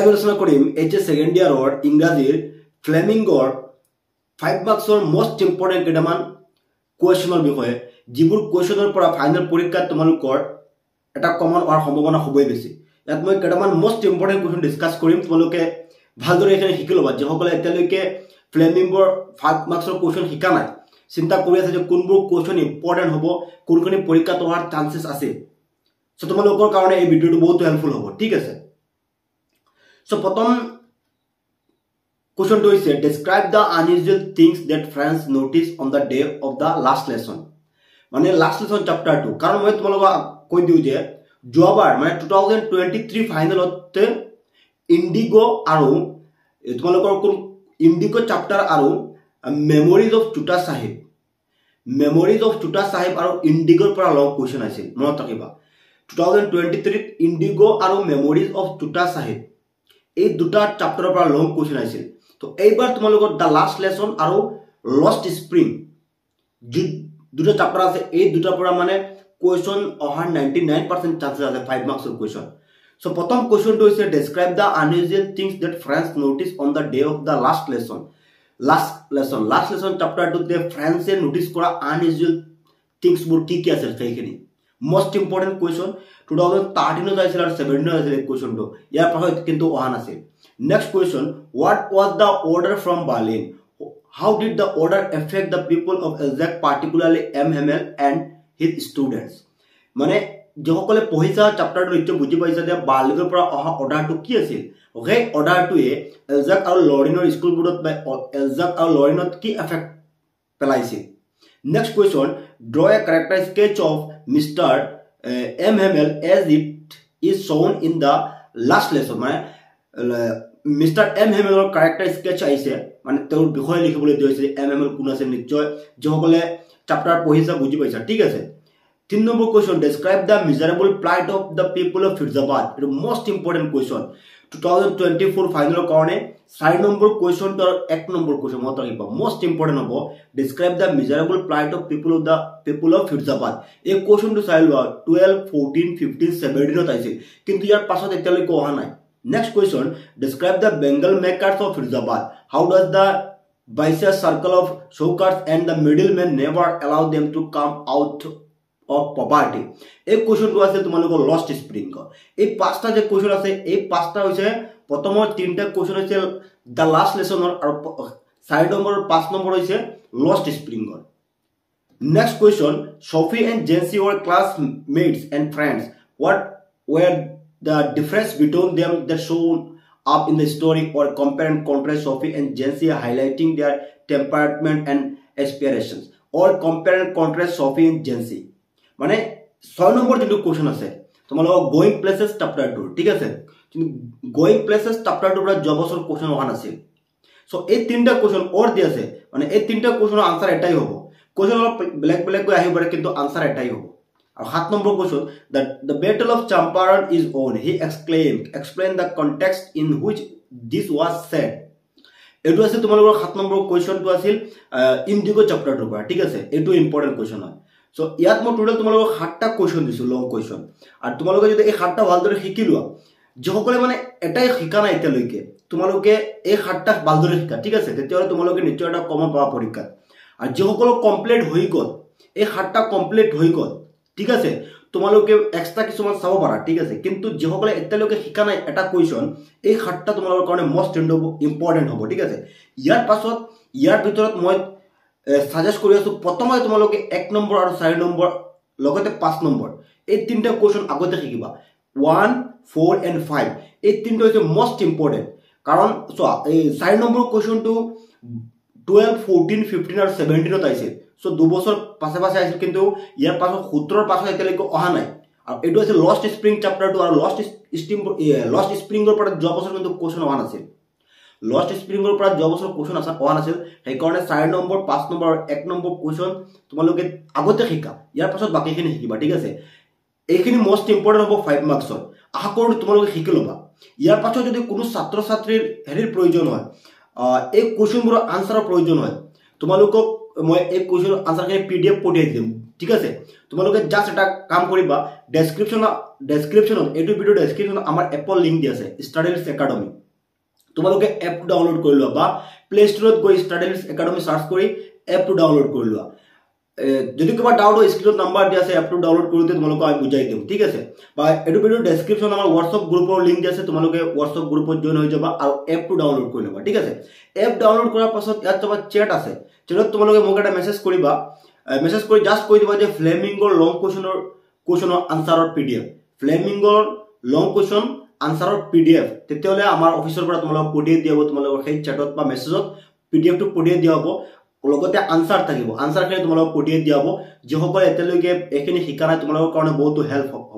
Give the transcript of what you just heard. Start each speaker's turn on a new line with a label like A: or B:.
A: আলোচনা কৰিম H second ইয়াৰৰ ইংৰাজীৰ ফ্লেমিংগৰ 5 মাৰ্কছৰ মোস্ট ইম্পৰ্টেন্ট কেইটামান কুৱেশ্যনৰ বিষয়ে যিবোৰ কুৱেশ্যনৰ পৰা ফাইনেল পৰীক্ষাত তোমালোকৰ এটা কমন হোৱাৰ সম্ভাৱনা হ'বই বেছি ইয়াত মই কেইটামান মোস্ট ইম্পৰ্টেন্ট কুৱেশ্যন ডিসকাস কৰিম তোমালোকে ভালদৰে এখানে শিকি ল'বা যেসকলে এতিয়ালৈকে ফ্লেমিংগৰ 5 মাৰ্কছৰ কুৱেশ্যন শিকা নাই চিন্তা কৰি আছে যে কোনবোৰ কুৱেশ্যন ইম্পৰ্টেন্ট হ'ব কোনখিনি পৰীক্ষাত হোৱাৰ চান্সেছ আছে সো তোমালোকৰ কাৰণে এই ভিডিওটো বহুত হেল্পফুল হ'ব ঠিক আছে সো প্ৰথম question 2 is describe the unusual things that friends notice on the day of the last lesson মানে last lesson chapter 2 কাৰণ মই তোমালোকক কৈ দিও যে যোৱাবাৰ মানে 2023 ফাইনেলতে ইন্ডিগো আৰু তোমালোকৰ কোন ইন্ডিগো chapter আৰু memories of Chuta Sahib আৰু ইন্ডিগোৰ পৰা লং কোৱেশ্যন আছিল মনত ৰাখিবা 2023 ইন্ডিগো আৰু memories of Chuta Sahib এই দুটা chapter পৰা লং কোৱেশ্যন আছিল তো এইবাৰ তোমালোকৰ দা লাস্ট লেসন আৰু লষ্ট স্প্ৰিং দুটা চ্যাপ্টাৰ আছে এই দুটা পৰা মানে কোৱেশ্যন অহাৰ 99% চান্সেছ আছে 5 মাৰ্কছৰ কোৱেশ্যন সো প্ৰথম কোৱেশ্যনটো হৈছে describe the unusual things that friends notice on the day of the last lesson চ্যাপ্টাৰটোতে ফ্ৰেন্ডছে নোটিস কৰা আনইউজুৱেল থিংস বোৰ কি আছে সেইখিনি মোস্ট ইম্পৰ্টেন্ট কোৱেশ্যন 2013 আছিল আৰু 17 আছিল এই কোৱেশ্যনটো ইয়াৰ পাছত কিন্তু অহা নাছিল Next question, what was the order from Berlin? How did the order affect the people of Elzach, particularly M. Hemmel and his students? মানে যেসকলে পঢ়িছা চ্যাপ্টাৰটো নিশ্চয় বুজি পাইছা যে বাৰ্লিনৰ পৰা অহা অৰ্ডাৰটো কি আছিল সেই অৰ্ডাৰটোৱে এলজাক আৰু লৰিনৰ স্কুলবোৰত বা এলজাক আৰু লৰিনত কি এফেক্ট পেলাইছিল next question draw A character sketch of Mr. M. Hemmel as it is shown in the last lesson মানে Mr. M. Hemmelৰ character sketch আইছে মানে তেওঁৰ বিষয় লিখিবলৈ দিছে M. Hemmel কোন আছে নিশ্চয় যেসকলে চ্যাপ্টাৰ পঢ়িছা বুজি পাইছা ঠিক আছে 3 নম্বৰ question describe the miserable plight of the people of Firozabad it most important question 2024 ফাইনেলৰ কাৰণে 4 নম্বৰ কোৱেশ্যনটো আৰু 1 নম্বৰ কোৱেশ্যন মত ৰাখিবা মোস্ট ইম্পৰ্টেন্ট হ'ব describe the miserable plight of people of Firozabad এই কোৱেশ্যনটো চাই লোৱা 12 14 15 17 আইছিল কিন্তু ইয়াৰ পাছত এতিয়ালৈকে অহা নাই Next question, describe the Bengal makers of Firzabad. How does the vicious circle of showcars and the middlemen never allow them to come out of poverty? এই কোৱেশ্যনটো আছে তোমালোকৰ লষ্ট স্প্ৰিং এই পাঁচটা যে কোৱেশ্যন আছে এই পাঁচটা হৈছে প্ৰথমৰ তিনটা কোৱেশ্যন হৈছে দা লাস্ট লেসনৰ আৰু 4 নম্বৰ 5 নম্বৰ হৈছে লষ্ট স্প্ৰিংৰ next question Sophie and Jency were classmates and friends. What were the difference between them that shown up in the story or compare and contrast Sophie and Jency highlighting their temperament and aspirations or compare and contrast Sophie and Jency মানে 6 number যেটো question আছে তোমালোক going places chapter 2 ঠিক আছে কিন্তু going places chapter 2 পৰা জবসৰ question অহা নাছিল সো এই তিনটা কোৱেশ্যন অৰ দি আছে মানে এই তিনটা কোৱেশ্যনৰ আনসাৰ এটাই হ'ব কোৱেশ্যন অলপ বেলেগ গৈ আহিব পাৰে কিন্তু আনসাৰ এটাই হ'ব আৰু 7 number question the battle of Champaran is on he explain the context in which this was said এটো আছে তোমালোকৰ 7 নম্বৰ কোৱেশ্যনটো আছিল ইন্ডিগো চ্যাপ্টাৰটোৰ পৰা ঠিক আছে এটো ইম্পৰ্টেন্ট কোৱেশ্যন হয় সো ইয়াত মই টোটাল তোমালোকক 7টা কোৱেশ্যন দিছো লং কোৱেশ্যন আৰু তোমালোকে যদি এই 7টা ভালদৰে শিকি লোৱা যেসকলে মানে এটাই শিকা নাই এতিয়ালৈকে তোমালোকে এই 7টা ভালদৰে শিকা ঠিক আছে তেতিয়াহলে তোমালোকে নিশ্চয় এটা কমন পাবা পৰীক্ষাত আৰু যেসকল কমপ্লিট হৈ গল এই 7টা কমপ্লিট হৈ গল ঠিক আছে তোমালোকে এক্সট্ৰা কিছুমান চাব পাৰা ঠিক আছে কিন্তু যেসকলে এতিয়ালৈকে শিকা নাই এটা কোৱেশ্যন এই 7টা তোমালোকৰ কাৰণে মোস্ট ইম্পৰ্টেন্ট হ'ব ঠিক আছে ইয়াৰ পাছত ইয়াৰ ভিতৰত মই সাজেষ্ট কৰি আছো প্ৰথমে তোমালোকে 1 নম্বৰ আৰু 4 নম্বৰ লগতে 5 নম্বৰ এই তিনটা কোৱেশ্যন আগতে শিকিবা 1 4 and 5 এই তিনটা হৈছে মোস্ট ইম্পৰ্টেন্ট কাৰণ চোৱা এই 4 নম্বৰ কোৱেশ্যনটো 12 14 15 আৰু 17 ত আইছিল সো 2 বছৰ পাছে আছিল কিন্তু ইয়াৰ পাছত 17 পাছত এতিয়ালৈকে অহা নাই আৰু এটো আছে লষ্ট স্প্ৰিং চ্যাপ্টাৰ 2 আৰু লষ্ট স্প্ৰিংৰ পৰা যোৱা বছৰ কিন্তু কোৱেশ্যন অহা নাছিল লষ্ট স্প্ৰিংৰ পৰা যোৱা বছৰ কোৱেশ্যন অহা নাছিল সেই কাৰণে 4 নম্বৰ 5 নম্বৰ আৰু 1 নম্বৰ কোৱেশ্যন তোমালোকে আগতে শিকা ইয়াৰ পাছত বাকিখিনি শিকিবা ঠিক আছে এইখিনি মোস্ট ইম্পৰ্টেন্ট হ'ব 5 মাৰ্কছৰ আশা কৰো তোমালোকে শিকি লবা ইয়াৰ পাছত যদি কোনো ছাত্ৰ ছাত্ৰীৰ হেৰিৰ প্ৰয়োজন হয় এই কোৱেশ্যনবোৰৰ আনসাৰৰ প্ৰয়োজন হয় তোমালোকক মই এই কোৱেশ্যনৰ আনসাৰখিনি পিডিএফ পঠিয়াই দিম ঠিক আছে তোমালোকে জাস্ট এটা কাম কৰিবা ডেসক্ৰিপশ্যনত এইটো ভিডিও ডেসক্ৰিপশ্যনত আমাৰ এপৰ লিংক দি আছে ষ্টাডিলিষ্ট একাডেমি তোমালোকে এপটো ডাউনলোড কৰি লোৱা বা প্লে ষ্টৰত গৈ ষ্টাডিলিষ্ট একাডেমি সাৰ্চ কৰি এপটো ডাউনলোড কৰি লোৱা যদি কিবা ডাউট হয় স্ক্ৰীনত নাম্বাৰ দি আছে এপটো ডাউনলোড কৰোঁতে তোমালোকক আমি বুজাই দিম ঠিক আছে বা এইটো ভিডিও ডেসক্ৰিপশ্যন আমাৰ হোৱাটছআপ গ্ৰুপৰ লিংক দি আছে তোমালোকে হোৱাটছআপ গ্ৰুপত জয়েন হৈ যাবা আৰু এপটো ডাউনলোড কৰি ল'বা ঠিক আছে এপ ডাউনলোড কৰাৰ পাছত ইয়াত তোমাৰ চেট আছে চেটত তোমালোকে মোক এটা মেছেজ কৰিবা মেছেজ কৰি জাস্ট কৈ দিবা যে ফ্লেমিংগৰ লং কোৱেশ্যনৰ আনসাৰৰ পিডিএফ ফ্লেমিংগৰ লং কোৱেশ্যন আনসাৰৰ পিডিএফ তেতিয়াহ'লে আমাৰ অফিচৰ পৰা তোমালোকক পঠিয়াই দিয়া হ'ব তোমালোকৰ সেই চেটত বা মেছেজত পিডিএফটো পঠিয়াই দিয়া হ'ব লগতে আনসাৰ থাকিব আনসাৰখিনি তোমালোকক পঠিয়াই দিয়া হ'ব যিসকলে এতিয়ালৈকে এইখিনি শিকা নাই তোমালোকৰ কাৰণে বহুতো হেল্প হ'ব